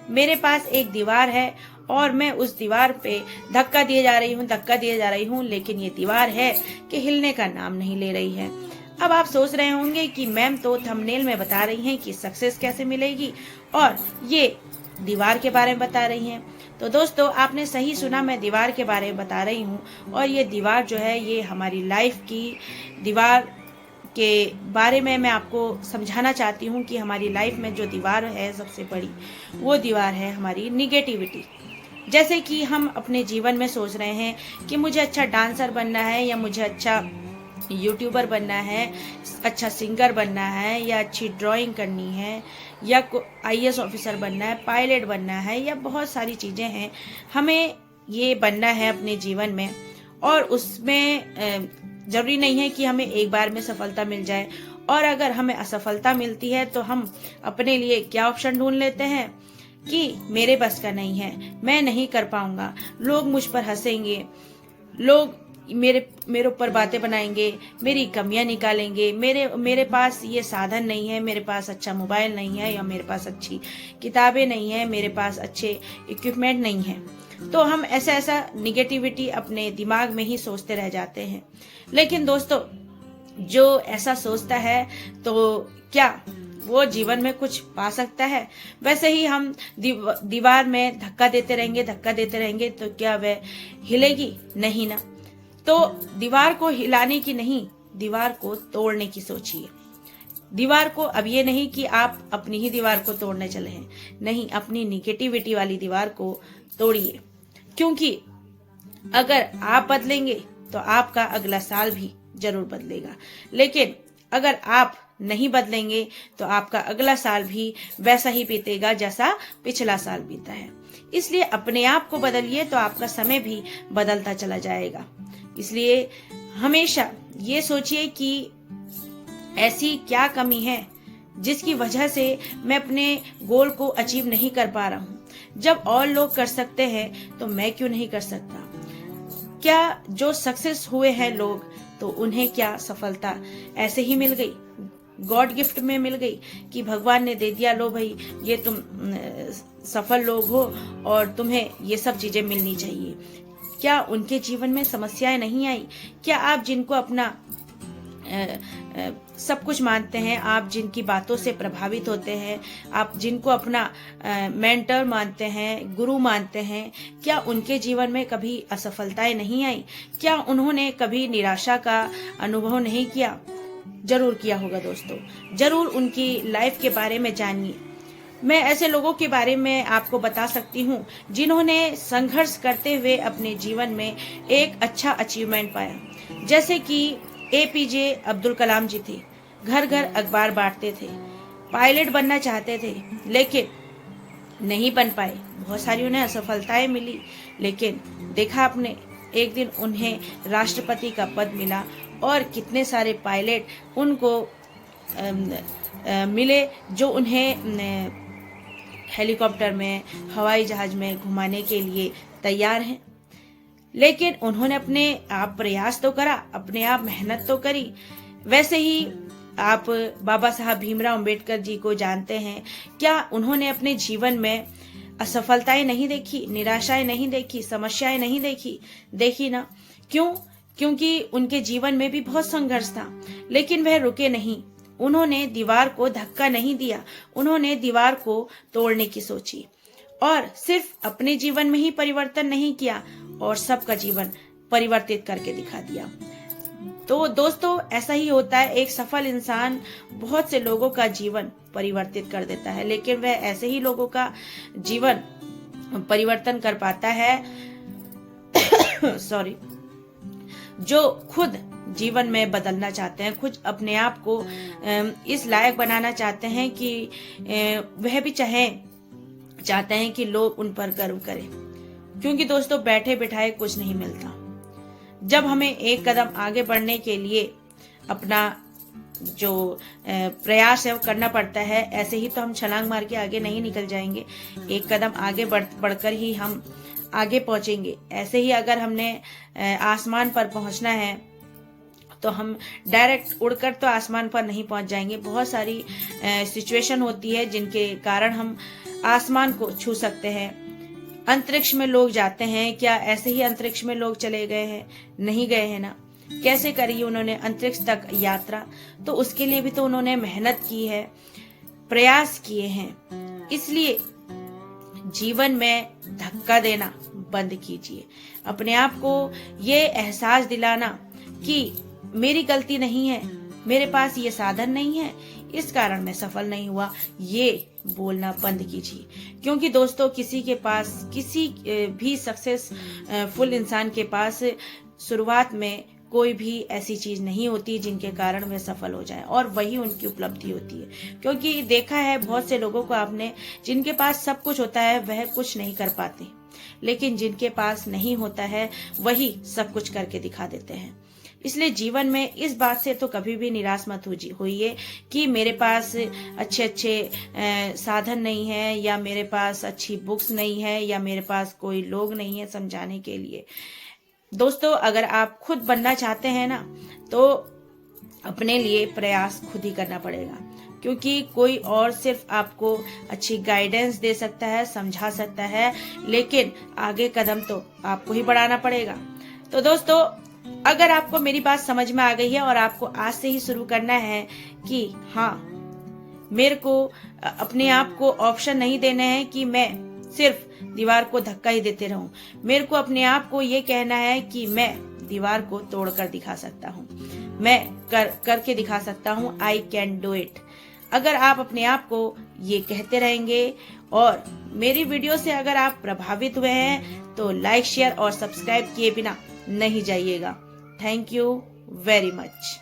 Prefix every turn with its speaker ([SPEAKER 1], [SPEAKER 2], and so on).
[SPEAKER 1] मेरे पास एक दीवार है और मैं उस दीवार पे धक्का दिए जा रही हूँ, लेकिन ये दीवार है कि हिलने का नाम नहीं ले रही है। अब आप सोच रहे होंगे कि मैम तो थंबनेल में बता रही हैं कि सक्सेस कैसे मिलेगी और ये दीवार के बारे में बता रही हैं। तो दोस्तों, आपने सही सुना, मैं दीवार के बारे में बता रही हूँ। और ये दीवार जो है, ये हमारी लाइफ की दीवार के बारे में मैं आपको समझाना चाहती हूँ कि हमारी लाइफ में जो दीवार है सबसे बड़ी, वो दीवार है हमारी निगेटिविटी। जैसे कि हम अपने जीवन में सोच रहे हैं कि मुझे अच्छा डांसर बनना है, या मुझे अच्छा यूट्यूबर बनना है, अच्छा सिंगर बनना है, या अच्छी ड्राइंग करनी है, या IAS ऑफिसर बनना है, पायलट बनना है, या बहुत सारी चीज़ें हैं हमें ये बनना है अपने जीवन में। और उसमें जरूरी नहीं है कि हमें एक बार में सफलता मिल जाए, और अगर हमें असफलता मिलती है तो हम अपने लिए क्या ऑप्शन ढूंढ लेते हैं कि मेरे बस का नहीं है, मैं नहीं कर पाऊंगा, लोग मुझ पर हंसेंगे, लोग मेरे ऊपर बातें बनाएंगे, मेरी कमियां निकालेंगे, मेरे पास ये साधन नहीं है, मेरे पास अच्छा मोबाइल नहीं है, या मेरे पास अच्छी किताबें नहीं है, मेरे पास अच्छे इक्विपमेंट नहीं है। तो हम ऐसा निगेटिविटी अपने दिमाग में ही सोचते रह जाते हैं। लेकिन दोस्तों, जो ऐसा सोचता है तो क्या वो जीवन में कुछ पा सकता है? वैसे ही हम दीवार में धक्का देते रहेंगे तो क्या वह हिलेगी? नहीं ना। तो दीवार को हिलाने की नहीं, दीवार को तोड़ने की सोचिए। दीवार को, अब ये नहीं कि आप अपनी ही दीवार को तोड़ने चले हैं, नहीं, अपनी निगेटिविटी वाली दीवार को तोड़िए। क्योंकि अगर आप बदलेंगे तो आपका अगला साल भी जरूर बदलेगा, लेकिन अगर आप नहीं बदलेंगे तो आपका अगला साल भी वैसा ही बीतेगा जैसा पिछला साल बीता है। इसलिए अपने आप को बदलिए तो आपका समय भी बदलता चला जाएगा। इसलिए हमेशा ये सोचिए कि ऐसी क्या कमी है जिसकी वजह से मैं अपने गोल को अचीव नहीं कर पा रहा हूँ। जब और लोग कर सकते हैं तो मैं क्यों नहीं कर सकता? क्या जो सक्सेस हुए हैं लोग, तो उन्हें क्या सफलता ऐसे ही मिल गई, गॉड गिफ्ट में मिल गई कि भगवान ने दे दिया, लो भाई ये तुम सफल लोग हो और तुम्हें ये सब चीजें मिलनी चाहिए? क्या उनके जीवन में समस्याएं नहीं आई? क्या आप जिनको अपना सब कुछ मानते हैं, आप जिनकी बातों से प्रभावित होते हैं, आप जिनको अपना मेंटर मानते हैं, गुरु मानते हैं, क्या उनके जीवन में कभी असफलताएं नहीं आई? क्या उन्होंने कभी निराशा का अनुभव नहीं किया? जरूर किया होगा दोस्तों। जरूर उनकी लाइफ के बारे में जानिए। मैं ऐसे लोगों के बारे में आपको बता सकती हूँ जिन्होंने संघर्ष करते हुए अपने जीवन में एक अच्छा अचीवमेंट पाया। जैसे कि APJ अब्दुल कलाम जी थे। घर घर अखबार बांटते थे, पायलट बनना चाहते थे लेकिन नहीं बन पाए। बहुत सारी उन्हें असफलताएं मिली, लेकिन देखा आपने, एक दिन उन्हें राष्ट्रपति का पद मिला और कितने सारे पायलट उनको मिले जो उन्हें हेलीकॉप्टर में, हवाई जहाज में घुमाने के लिए तैयार हैं। लेकिन उन्होंने अपने आप प्रयास तो करा, अपने आप मेहनत तो करी। वैसे ही आप बाबा साहब भीमराव अंबेडकर जी को जानते हैं। क्या उन्होंने अपने जीवन में असफलताएं नहीं देखी, निराशाएं नहीं देखी, समस्याएं नहीं देखी? देखी ना। क्यों? क्योंकि उनके जीवन में भी बहुत संघर्ष था, लेकिन वह रुके नहीं। उन्होंने दीवार को धक्का नहीं दिया, उन्होंने दीवार को तोड़ने की सोची और सिर्फ अपने जीवन में ही परिवर्तन नहीं किया और सबका जीवन परिवर्तित करके दिखा दिया। तो दोस्तों, ऐसा ही होता है। एक सफल इंसान बहुत से लोगों का जीवन परिवर्तित कर देता है, लेकिन वह ऐसे ही लोगों का जीवन परिवर्तन कर पाता है सॉरी, जो खुद जीवन में बदलना चाहते हैं, खुद अपने आप को इस लायक बनाना चाहते हैं कि वह भी चाहते हैं कि लोग उन पर गर्व करें। क्योंकि दोस्तों, बैठे बिठाए कुछ नहीं मिलता। जब हमें एक कदम आगे बढ़ने के लिए अपना जो प्रयास है वो करना पड़ता है, ऐसे ही तो हम छलांग मार के आगे नहीं निकल जाएंगे। एक कदम आगे बढ़कर ही हम आगे पहुंचेंगे। ऐसे ही अगर हमने आसमान पर पहुंचना है तो हम डायरेक्ट उड़कर तो आसमान पर नहीं पहुंच जाएंगे। बहुत सारी सिचुएशन होती है जिनके कारण हम आसमान को छू सकते हैं। अंतरिक्ष में लोग जाते हैं, क्या ऐसे ही अंतरिक्ष में लोग चले गए हैं? नहीं गए हैं ना। कैसे करी उन्होंने अंतरिक्ष तक यात्रा? तो उसके लिए भी तो उन्होंने मेहनत की है, प्रयास किए हैं। इसलिए जीवन में धक्का देना बंद कीजिए। अपने आप को ये एहसास दिलाना कि मेरी गलती नहीं है, मेरे पास ये साधन नहीं है, इस कारण मैं सफल नहीं हुआ, ये बोलना बंद कीजिए। क्योंकि दोस्तों, किसी के पास, किसी भी सक्सेसफुल इंसान के पास शुरुआत में कोई भी ऐसी चीज नहीं होती जिनके कारण वे सफल हो जाए, और वही उनकी उपलब्धि होती है। क्योंकि देखा है बहुत से लोगों को आपने, जिनके पास सब कुछ होता है वह कुछ नहीं कर पाते, लेकिन जिनके पास नहीं होता है वही सब कुछ करके दिखा देते हैं। इसलिए जीवन में इस बात से तो कभी भी निराश मत होइए कि मेरे पास अच्छे साधन नहीं है, या मेरे पास अच्छी बुक्स नहीं है, या मेरे पास कोई लोग नहीं है समझाने के लिए। दोस्तों, अगर आप खुद बनना चाहते हैं ना, तो अपने लिए प्रयास खुद ही करना पड़ेगा। क्योंकि कोई और सिर्फ आपको अच्छी गाइडेंस दे सकता है, समझा सकता है, लेकिन आगे कदम तो आपको ही बढ़ाना पड़ेगा। तो दोस्तों, अगर आपको मेरी बात समझ में आ गई है और आपको आज से ही शुरू करना है कि हाँ, मेरे को अपने आप को ऑप्शन नहीं देने हैं कि मैं सिर्फ दीवार को धक्का ही देते रहूं, मेरे को अपने आप को ये कहना है कि मैं दीवार को तोड़कर दिखा सकता हूँ, मैं करके दिखा सकता हूँ, आई कैन डू इट। अगर आप अपने आप को ये कहते रहेंगे और मेरी वीडियो से अगर आप प्रभावित हुए हैं, तो लाइक, शेयर और सब्सक्राइब किए बिना नहीं जाइएगा। Thank you very much.